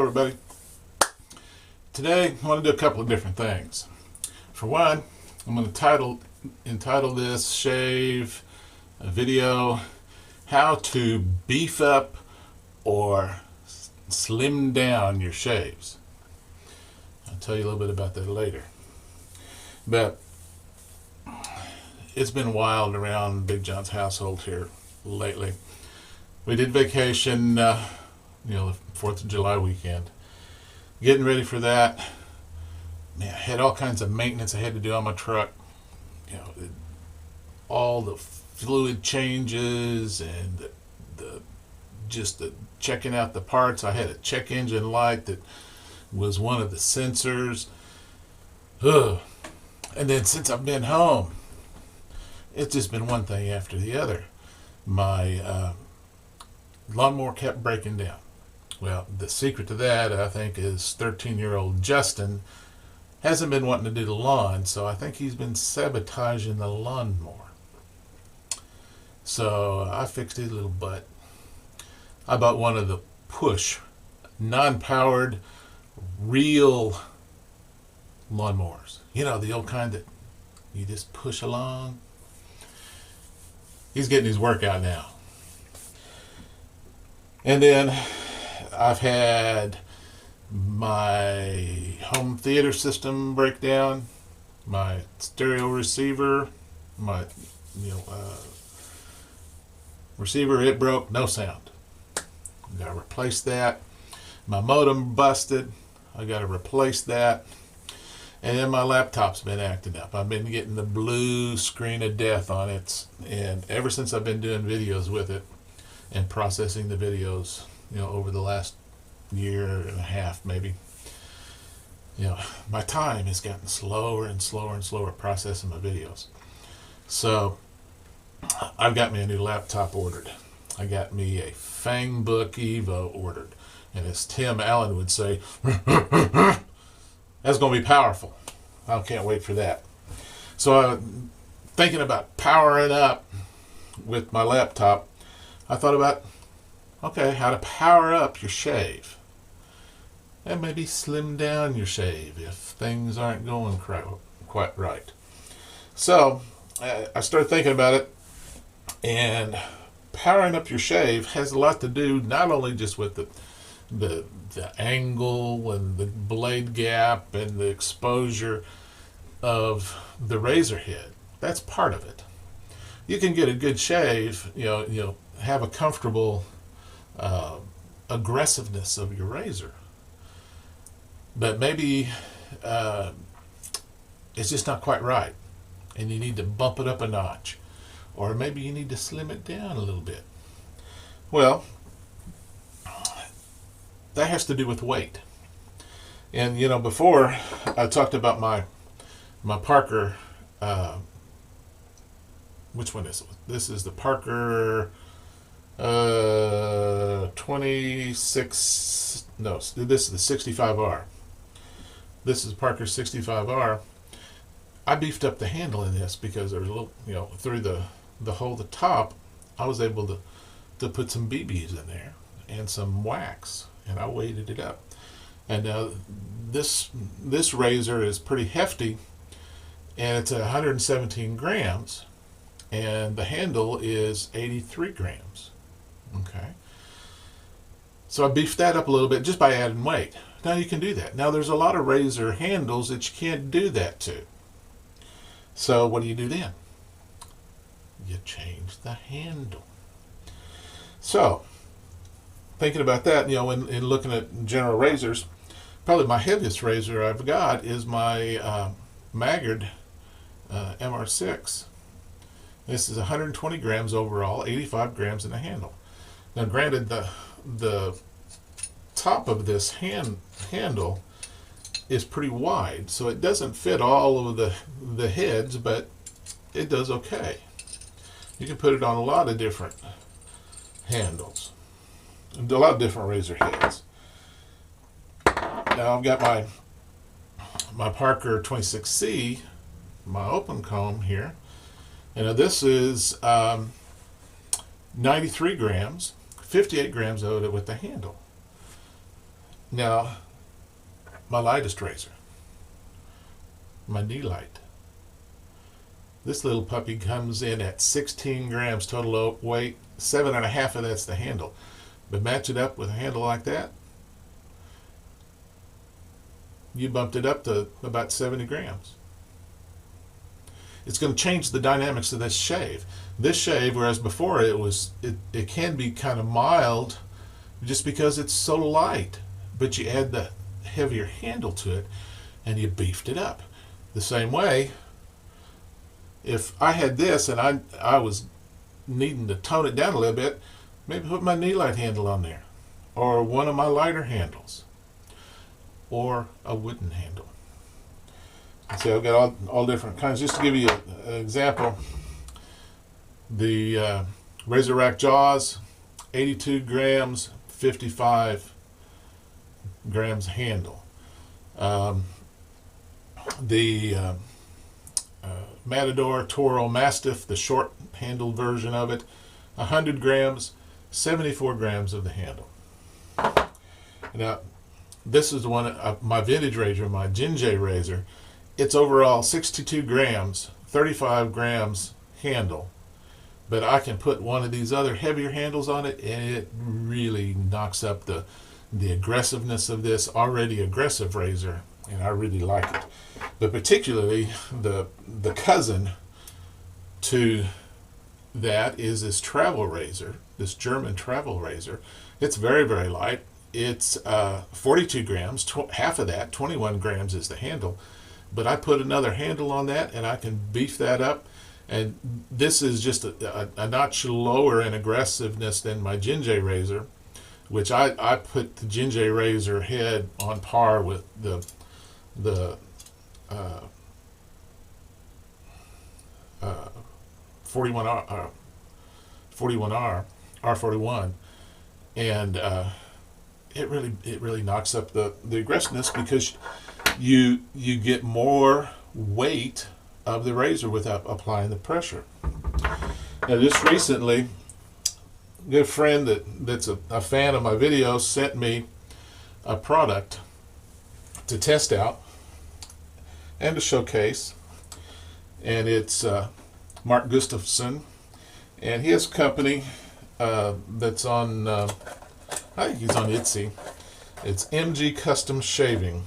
everybody. Today I want to do a couple of different things. For one, I'm going to entitle this shave video how to beef up or slim down your shaves. I'll tell you a little bit about that later. But it's been wild around Big John's household here lately. We did vacation, the 4th of July weekend. Getting ready for that. Man, I had all kinds of maintenance I had to do on my truck. All the fluid changes and the checking out the parts. I had a check engine light that was one of the sensors. Ugh. And then since I've been home, it's just been one thing after the other. My lawnmower kept breaking down. Well, the secret to that, I think, is 13-year-old Justin hasn't been wanting to do the lawn, so I think he's been sabotaging the lawnmower. So I fixed his little butt. I bought one of the push, non-powered, real lawnmowers. The old kind that you just push along. He's getting his workout now. And then I've had my home theater system break down, my stereo receiver, my receiver, it broke, no sound. Got to replace that. My modem busted. I got to replace that. And then my laptop's been acting up. I've been getting the blue screen of death on it, and ever since I've been doing videos with it and processing the videos, over the last year and a half maybe, my time has gotten slower and slower and slower processing my videos. So I've got me a new laptop ordered. I got me a Fangbook Evo ordered, and as Tim Allen would say, that's going to be powerful. I can't wait for that. So thinking about powering up with my laptop, I thought about, how to power up your shave. And maybe slim down your shave if things aren't going quite right. So I started thinking about it, and powering up your shave has a lot to do not only just with the angle and the blade gap and the exposure of the razor head. That's part of it. You can get a good shave, have a comfortable aggressiveness of your razor, but maybe it's just not quite right, and you need to bump it up a notch, or maybe you need to slim it down a little bit. Well, that has to do with weight. And before I talked about my Parker, which one is it? This is the Parker 26, no, this is the 65R. This is Parker 65R. I beefed up the handle in this because there was a little, through the hole at the top, I was able to put some BBs in there and some wax, and I weighted it up. And now this razor is pretty hefty, and it's 117 grams, and the handle is 83 grams. Okay. So I beefed that up a little bit just by adding weight. Now you can do that. Now there's a lot of razor handles that you can't do that to. So what do you do then? You change the handle. So thinking about that, in looking at general razors, probably my heaviest razor I've got is my Maggard MR6. This is 120 grams overall, 85 grams in the handle. Now granted, the top of this handle is pretty wide, so it doesn't fit all of the heads, but it does okay. You can put it on a lot of different handles, a lot of different razor heads. Now I've got my Parker 26C, my open comb here, and this is 93 grams, 58 grams of it with the handle. Now, my lightest razor, my knee light. This little puppy comes in at 16 grams total weight. 7.5 of that's the handle. But match it up with a handle like that, you bumped it up to about 70 grams. It's going to change the dynamics of this shave. This shave, whereas before it can be kind of mild just because it's so light, but you add the heavier handle to it and you beefed it up. The same way, if I had this and I was needing to tone it down a little bit, maybe put my knee light handle on there, or one of my lighter handles, or a wooden handle. See, I've got all different kinds. Just to give you an example, the Razor Rack Jaws, 82 grams, 55 grams handle. The Matador Toro Mastiff, the short-handled version of it, 100 grams, 74 grams of the handle. Now, this is the one, my vintage razor, my Jinjay razor. It's overall 62 grams, 35 grams handle. But I can put one of these other heavier handles on it, and it really knocks up the aggressiveness of this already aggressive razor, and I really like it. But particularly the cousin to that is this travel razor, this German travel razor. It's very, very light. It's 42 grams, half of that, 21 grams is the handle. But I put another handle on that and I can beef that up. And this is just a notch lower in aggressiveness than my Jinjay razor, which I put the Jinjay razor head on par with the 41R, R41, and it really knocks up the aggressiveness because you get more weight of the razor without applying the pressure. Now, just recently, a good friend that's a fan of my videos sent me a product to test out and to showcase, and it's Mark Gustafson, and he has a company that's on, I think he's on Etsy. It's MG Custom Shaving,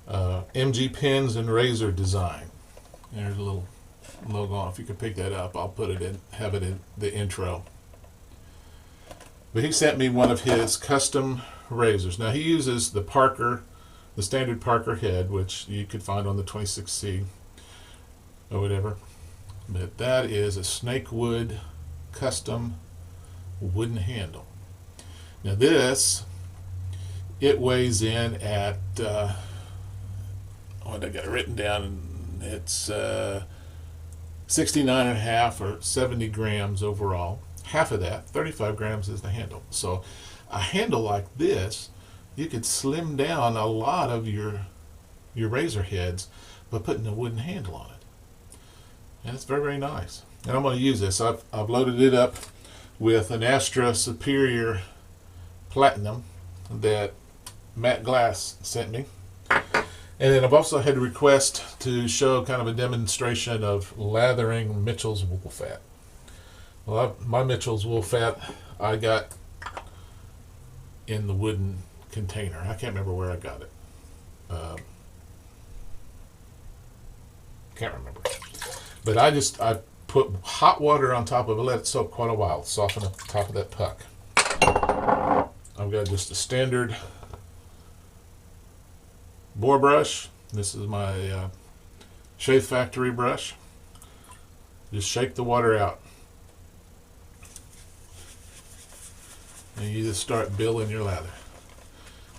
MG Pins and Razor Design. There's a little logo on. If you could pick that up, I'll put it in, have it in the intro. But he sent me one of his custom razors. Now he uses the Parker, the standard Parker head, which you could find on the 26C or whatever. But that is a snakewood custom wooden handle. Now this, it weighs in at, what I got it written down, and it's 69.5 or 70 grams overall. Half of that, 35 grams, is the handle. So a handle like this, you could slim down a lot of your razor heads by putting a wooden handle on it. And it's very, very nice. And I'm going to use this. I've loaded it up with an Astra Superior Platinum that Matt Glass sent me. And then I've also had a request to show kind of a demonstration of lathering Mitchell's wool fat. Well, my Mitchell's wool fat I got in the wooden container. I can't remember where I got it. Can't remember. But I put hot water on top of it, let it soak quite a while, soften up the top of that puck. I've got just a standard bore brush. This is my Shave Factory brush. Just shake the water out. And you just start building your lather.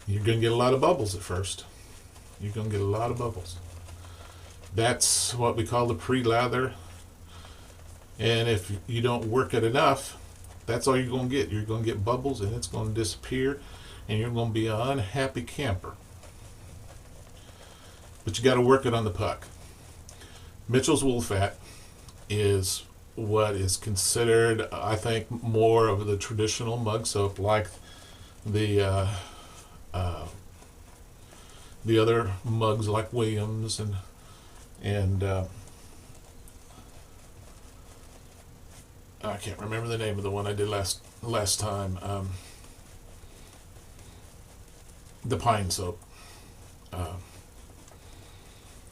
You're going to get a lot of bubbles at first. You're going to get a lot of bubbles. That's what we call the pre-lather. And if you don't work it enough, that's all you're going to get. You're going to get bubbles and it's going to disappear and you're going to be an unhappy camper. But you got to work it on the puck. Mitchell's wool fat is what is considered, I think, more of the traditional mug soap, like the uh, the other mugs like Williams and I can't remember the name of the one I did last time. The pine soap.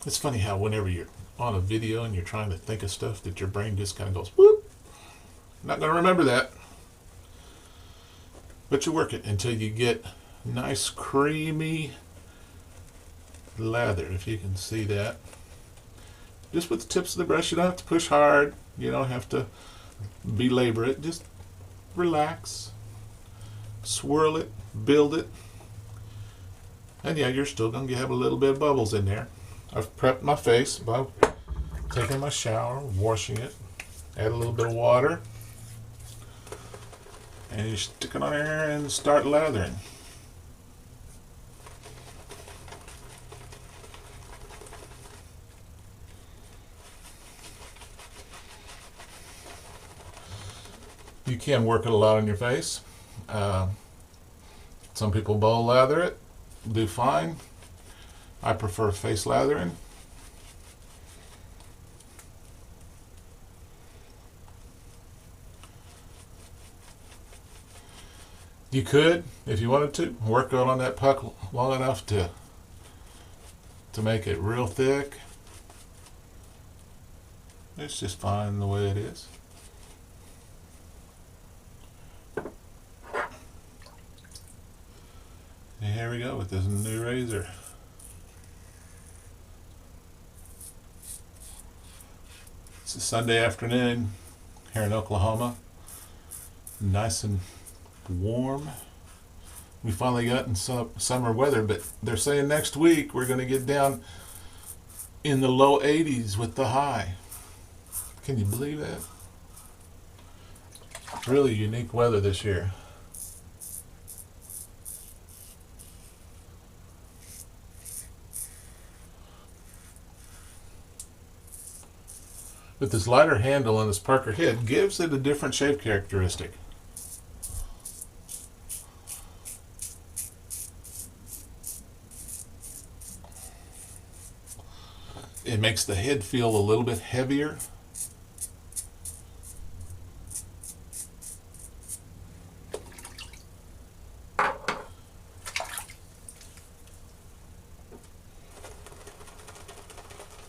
It's funny how whenever you're on a video and you're trying to think of stuff, that your brain just kind of goes whoop. Not gonna remember that. But you work it until you get nice creamy lather, if you can see that. Just with the tips of the brush. You don't have to push hard. You don't have to belabor it. Just relax. Swirl it. Build it. And yeah, you're still going to have a little bit of bubbles in there. I've prepped my face by taking my shower, washing it. Add a little bit of water. And you stick it on there and start lathering. You can work it a lot on your face. Some people bowl lather it, do fine. I prefer face lathering. You could, if you wanted to, work on that puck long enough to make it real thick. It's just fine the way it is. And here we go with this new razor. It's a Sunday afternoon here in Oklahoma. Nice and warm. We finally got in some summer weather, but they're saying next week we're going to get down in the low 80s with the high. Can you believe that? Really unique weather this year. But this lighter handle and this Parker head gives it a different shape characteristic. It makes the head feel a little bit heavier.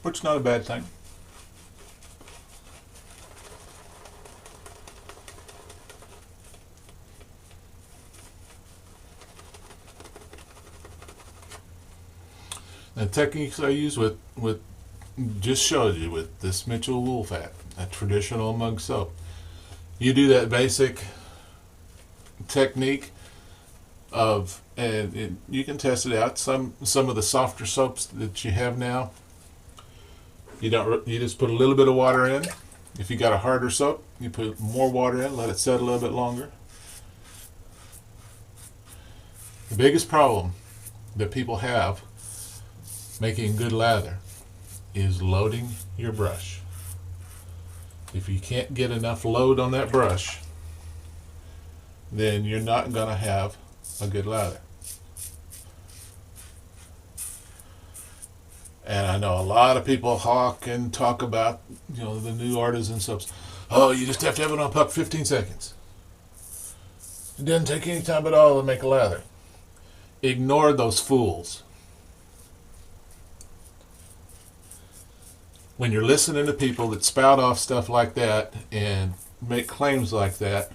Which is not a bad thing. The techniques I use with just showed you with this Mitchell wool fat, a traditional mug soap. You do that basic technique of, and you can test it out. Some of the softer soaps that you have now, you just put a little bit of water in. If you got a harder soap, you put more water in, let it set a little bit longer. The biggest problem that people have making good lather is loading your brush. If you can't get enough load on that brush, then you're not going to have a good lather. And I know a lot of people hawk and talk about, the new artisan soaps. Oh, you just have to have it on puck 15 seconds. It doesn't take any time at all to make a lather. Ignore those fools. When you're listening to people that spout off stuff like that and make claims like that,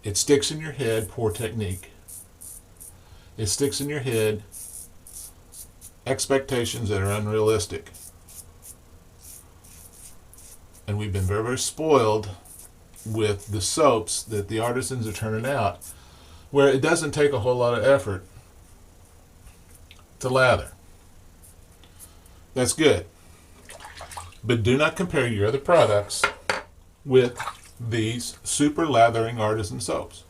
it sticks in your head, poor technique. It sticks in your head expectations that are unrealistic. And we've been very, very spoiled with the soaps that the artisans are turning out, where it doesn't take a whole lot of effort to lather. That's good. But do not compare your other products with these super lathering artisan soaps.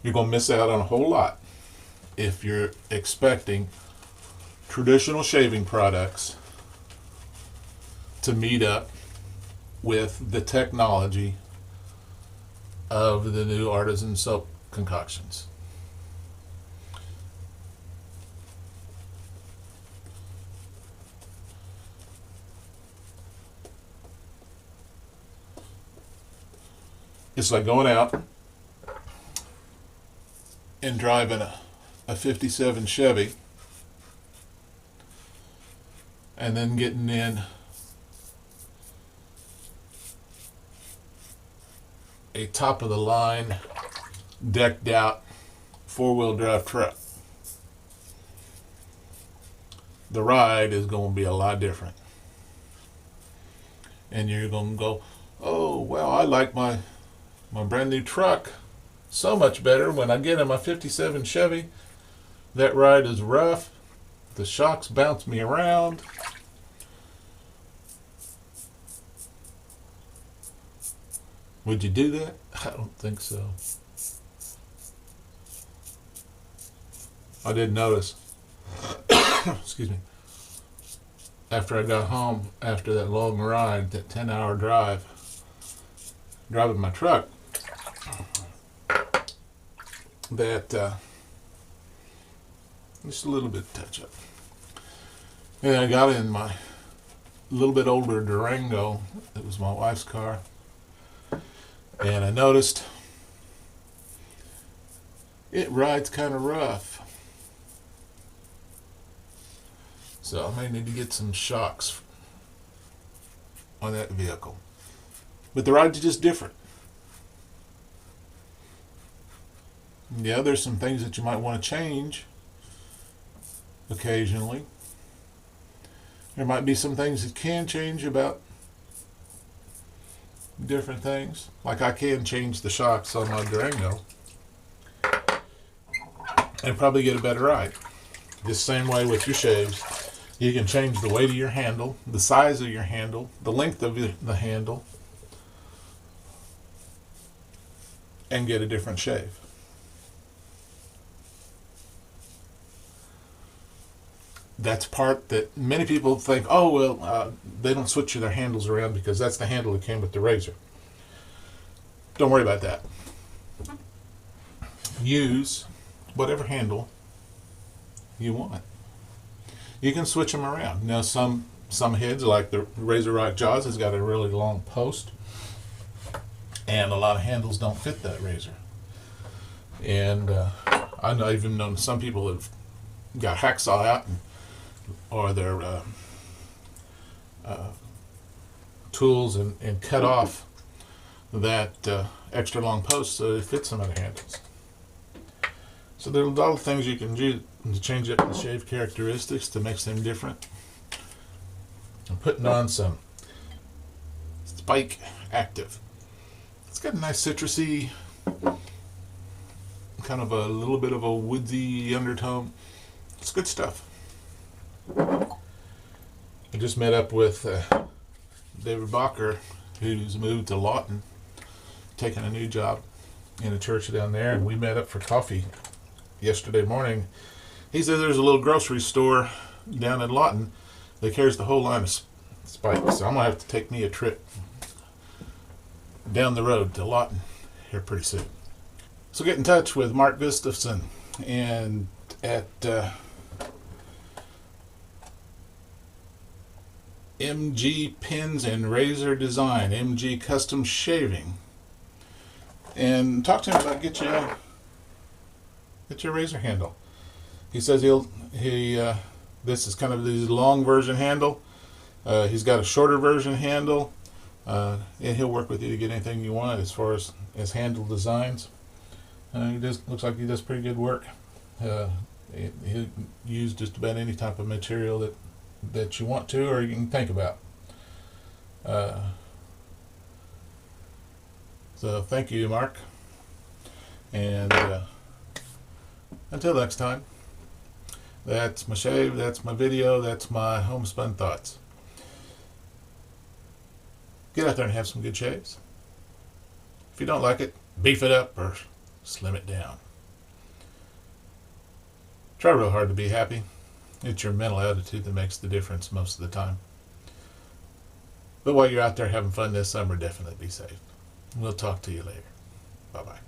You're going to miss out on a whole lot if you're expecting traditional shaving products to meet up with the technology of the new artisan soap concoctions. It's like going out and driving a 57 Chevy and then getting in a top of the line, decked out 4-wheel drive truck. The ride is going to be a lot different. And you're going to go, oh, well, I like my brand new truck so much better. When I get in my 57 Chevy, that ride is rough. The shocks bounce me around. Would you do that? I don't think so. I did notice, excuse me, after I got home, after that long ride, that 10-hour drive, driving my truck, that just a little bit of touch up. And I got in my little bit older Durango. It was my wife's car. And I noticed it rides kind of rough. So I may need to get some shocks on that vehicle. But the ride's just different. Yeah, there's some things that you might want to change occasionally. There might be some things that can change about different things. Like I can change the shocks on my Durango and probably get a better ride. The same way with your shaves. You can change the weight of your handle, the size of your handle, the length of the handle, and get a different shave. That's part that many people think, oh, well, they don't switch their handles around because that's the handle that came with the razor. Don't worry about that. Use whatever handle you want. You can switch them around. Now, some heads, like the Razor Rock Jaws, has got a really long post, and a lot of handles don't fit that razor. And I've even known some people have got hacksaw out, or their tools and cut off that extra long post so it fits some of the handles. So there are a lot of things you can do to change up the shave characteristics to make them different. I'm putting on some Spike Active. It's got a nice citrusy, kind of a little bit of a woodsy undertone. It's good stuff. I just met up with David Bacher, who's moved to Lawton, taking a new job in a church down there, and we met up for coffee yesterday morning. He said there's a little grocery store down in Lawton that carries the whole line of spikes. So I'm going to have to take me a trip down the road to Lawton here pretty soon. So get in touch with Mark Gustafson and at MG Pins and Razor Design, MG Custom Shaving, and talk to him about get your razor handle. He says this is kind of the long version handle. He's got a shorter version handle, and he'll work with you to get anything you want as far as handle designs. Looks like he does pretty good work. He'll use just about any type of material that you want to or you can think about. So thank you, Mark. And until next time, that's my shave, that's my video, that's my homespun thoughts. Get out there and have some good shaves. If you don't like it, beef it up or slim it down. Try real hard to be happy. It's your mental attitude that makes the difference most of the time. But while you're out there having fun this summer, definitely be safe. We'll talk to you later. Bye-bye.